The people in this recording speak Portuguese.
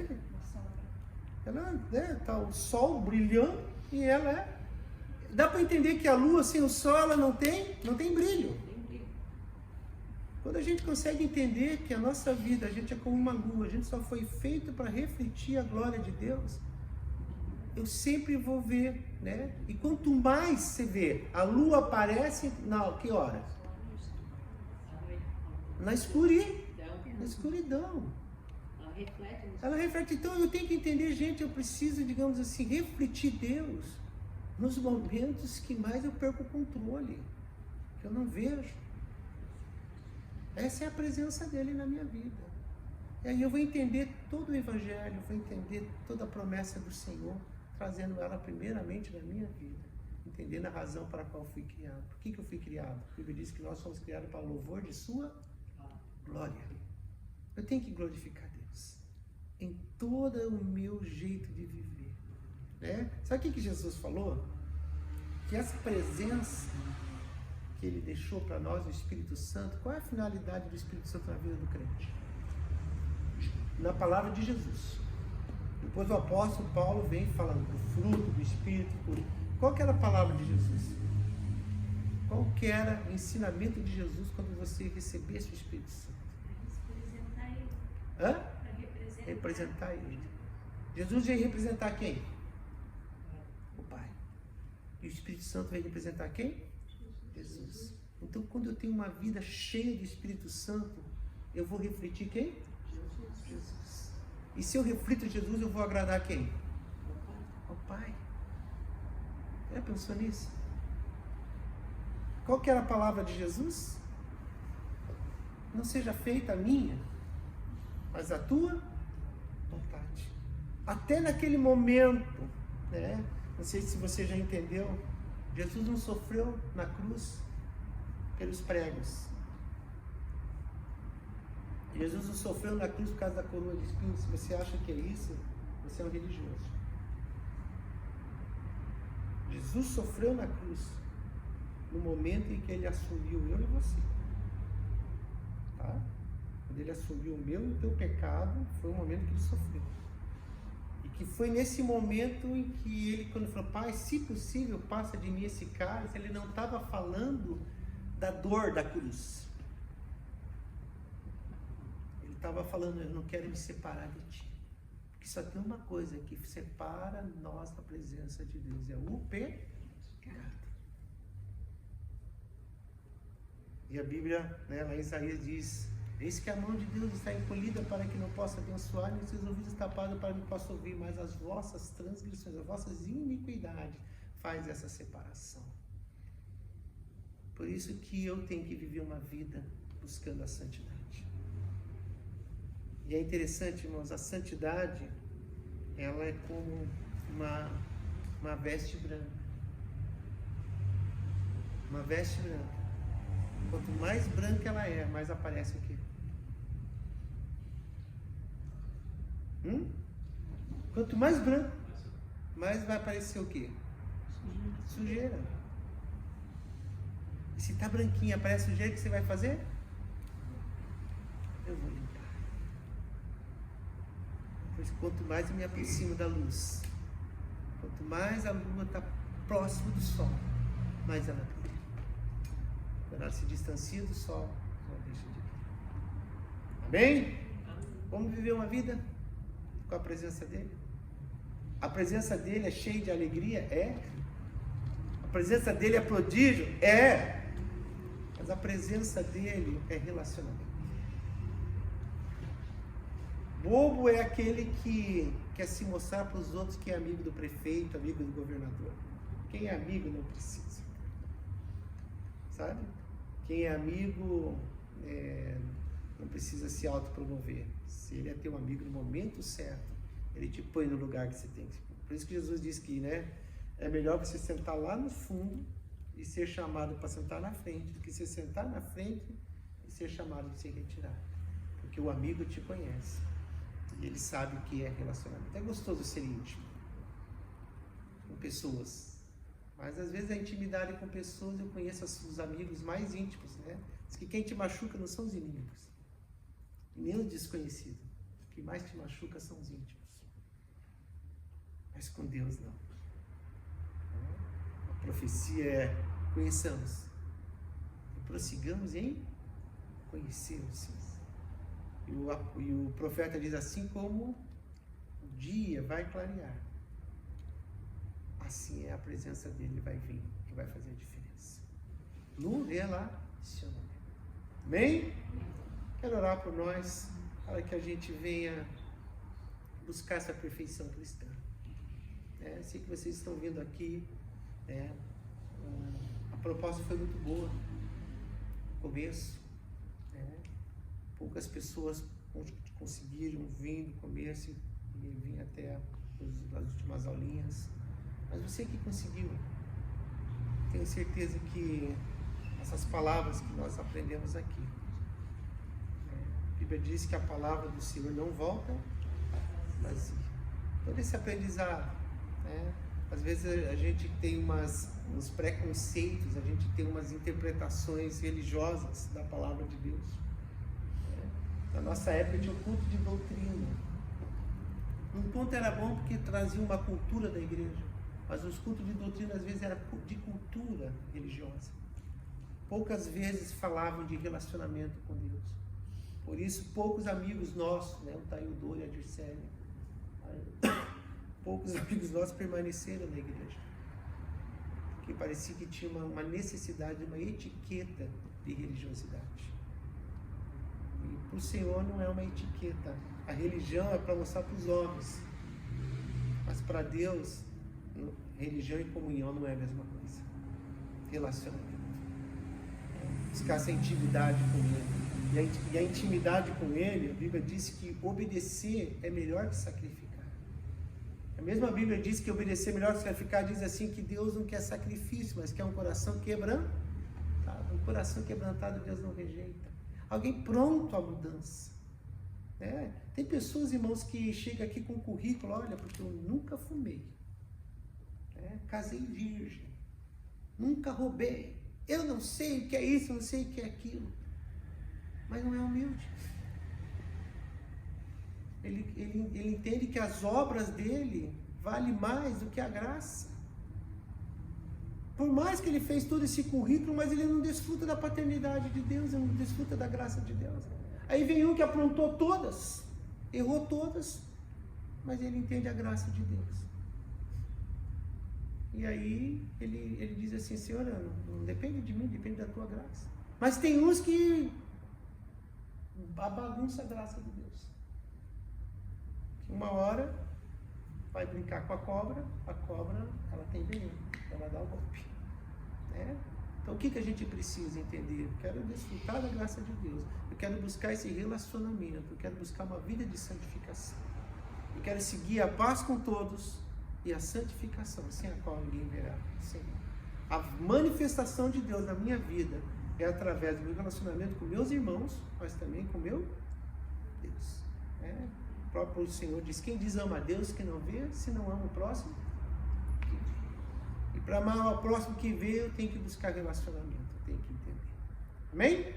dele. Ela, né, tá o sol brilhando e ela é. Dá para entender que a lua sem o sol ela não tem brilho. Quando a gente consegue entender que a nossa vida, a gente é como uma lua, a gente só foi feito para refletir a glória de Deus, eu sempre vou ver, né? E quanto mais você vê, a lua aparece na que hora? Na escuridão. Ela reflete. Então eu tenho que entender, gente, eu preciso, digamos assim, refletir Deus nos momentos que mais eu perco o controle, que eu não vejo. Essa é a presença dele na minha vida. E aí eu vou entender todo o Evangelho, vou entender toda a promessa do Senhor, trazendo ela primeiramente na minha vida, entendendo a razão para a qual fui criado. Por que eu fui criado? A Bíblia diz que nós fomos criados para o louvor de sua glória. Eu tenho que glorificar Deus em todo o meu jeito de viver, né? Sabe o que Jesus falou? Que essa presença que ele deixou para nós, o Espírito Santo, qual é a finalidade do Espírito Santo na vida do crente? Na palavra de Jesus. Depois o apóstolo Paulo vem falando do fruto do Espírito. Qual que era a palavra de Jesus? Qual que era o ensinamento de Jesus quando você recebesse o Espírito Santo? Representar ele. Hã? Representar ele. Jesus veio representar quem? O Pai. E o Espírito Santo veio representar quem? Jesus. Então, quando eu tenho uma vida cheia do Espírito Santo, eu vou refletir quem? Jesus. E se eu reflito Jesus, eu vou agradar quem? Ao Pai. Já pensou nisso? Qual que era a palavra de Jesus? Não seja feita a minha, mas a tua vontade. Até naquele momento, né? Não sei se você já entendeu, Jesus não sofreu na cruz pelos pregos. Jesus não sofreu na cruz por causa da coroa de espinhos. Se você acha que é isso, você é um religioso. Jesus sofreu na cruz no momento em que ele assumiu eu e você. Tá? Quando ele assumiu o meu e o teu pecado, foi o momento que ele sofreu. E que foi nesse momento em que ele, quando falou, Pai, se possível, passa de mim esse cálice, ele não estava falando da dor da cruz. Ele estava falando, eu não quero me separar de ti. Porque só tem uma coisa que separa nós da presença de Deus, é o pecado. E a Bíblia, né, lá em Isaías diz, eis que a mão de Deus está encolhida para que não possa abençoar, nem seus ouvidos tapados para que não possa ouvir, mas as vossas transgressões, as vossas iniquidades faz essa separação. Por isso que eu tenho que viver uma vida buscando a santidade. E é interessante, irmãos, a santidade, ela é como uma veste branca. Uma veste branca. Quanto mais branca ela é, mais aparece o quê? Quanto mais branco, mais vai aparecer o quê? Sujeira. E se está branquinha, aparece sujeira, o que você vai fazer? Eu vou limpar. Pois quanto mais eu me aproximo da luz, quanto mais a lua está próximo do sol, mais ela brilha. Quando ela se distancia do sol, ela deixa de brilhar. Amém? Vamos viver uma vida com a presença dele? A presença dele é cheia de alegria? É. A presença dele é prodígio? É. Mas a presença dele é relacionamento. Bobo é aquele que quer se mostrar para os outros que é amigo do prefeito, amigo do governador. Quem é amigo não precisa. Sabe? Quem é amigo não precisa se autopromover. Se ele é teu amigo no momento certo, ele te põe no lugar que você tem que se pôr. Por isso que Jesus diz que, né, é melhor você sentar lá no fundo e ser chamado para sentar na frente, do que você sentar na frente e ser chamado de se retirar. Porque o amigo te conhece. E ele sabe o que é relacionamento. É gostoso ser íntimo com pessoas. Mas às vezes a intimidade com pessoas, eu conheço os amigos mais íntimos, né? Diz que quem te machuca não são os inimigos, nem os desconhecidos. que mais te machuca são os íntimos. Mas com Deus não. A profecia é: conheçamos e prossigamos em conhecer o Senhor. E o profeta diz: assim como o dia vai clarear, assim é a presença dele vai vir, que vai fazer a diferença no relacionamento. Amém? Quero orar por nós, para que a gente venha buscar essa perfeição cristã. Sei que vocês estão vindo aqui, a proposta foi muito boa no começo, poucas pessoas conseguiram vir no começo e vir até as últimas aulinhas, mas você que conseguiu, tenho certeza que essas palavras que nós aprendemos aqui, a Bíblia diz que a palavra do Senhor não volta vazia. Todo esse aprendizado, às vezes a gente tem uns preconceitos, a gente tem umas interpretações religiosas da palavra de Deus. Na nossa época tinha o culto de doutrina. Um ponto era bom porque trazia uma cultura da igreja, mas os cultos de doutrina às vezes eram de cultura religiosa. Poucas vezes falavam de relacionamento com Deus. Por isso, poucos amigos nossos, o Taildor e a Dircélia, poucos amigos nossos permaneceram na igreja, porque parecia que tinha uma necessidade, uma etiqueta de religiosidade. E para o Senhor não é uma etiqueta. A religião é para mostrar para os homens, mas para Deus, religião e comunhão não é a mesma coisa. Relacionamento, buscar essa intimidade com Ele. E a intimidade com Ele, a Bíblia diz que obedecer é melhor que sacrificar. A mesma Bíblia diz que obedecer é melhor que sacrificar. Diz assim que Deus não quer sacrifício, mas quer um coração quebrantado. Um coração quebrantado Deus não rejeita. Alguém pronto à mudança. Tem pessoas, irmãos, que chegam aqui com um currículo: olha, porque eu nunca fumei, casei virgem, nunca roubei, eu não sei o que é isso, eu não sei o que é aquilo. Mas não é humilde. Ele entende que as obras dele valem mais do que a graça. Por mais que ele fez todo esse currículo, mas ele não desfruta da paternidade de Deus, ele não desfruta da graça de Deus. Aí vem um que aprontou todas, errou todas, mas ele entende a graça de Deus. E aí ele diz assim: Senhor, não depende de mim, depende da tua graça. Mas tem uns que bagunça a graça de Deus. Uma hora vai brincar com a cobra ela tem veneno, ela dá o golpe. Então o que a gente precisa entender? Eu quero desfrutar da graça de Deus, eu quero buscar esse relacionamento, eu quero buscar uma vida de santificação, eu quero seguir a paz com todos e a santificação, sem a qual ninguém verá o Senhor. A manifestação de Deus na minha vida é através do meu relacionamento com meus irmãos, mas também com meu Deus. O próprio Senhor diz: quem diz ama a Deus que não vê, se não ama o próximo, que vê. E para amar o próximo que vê, eu tenho que buscar relacionamento, eu tenho que entender. Amém?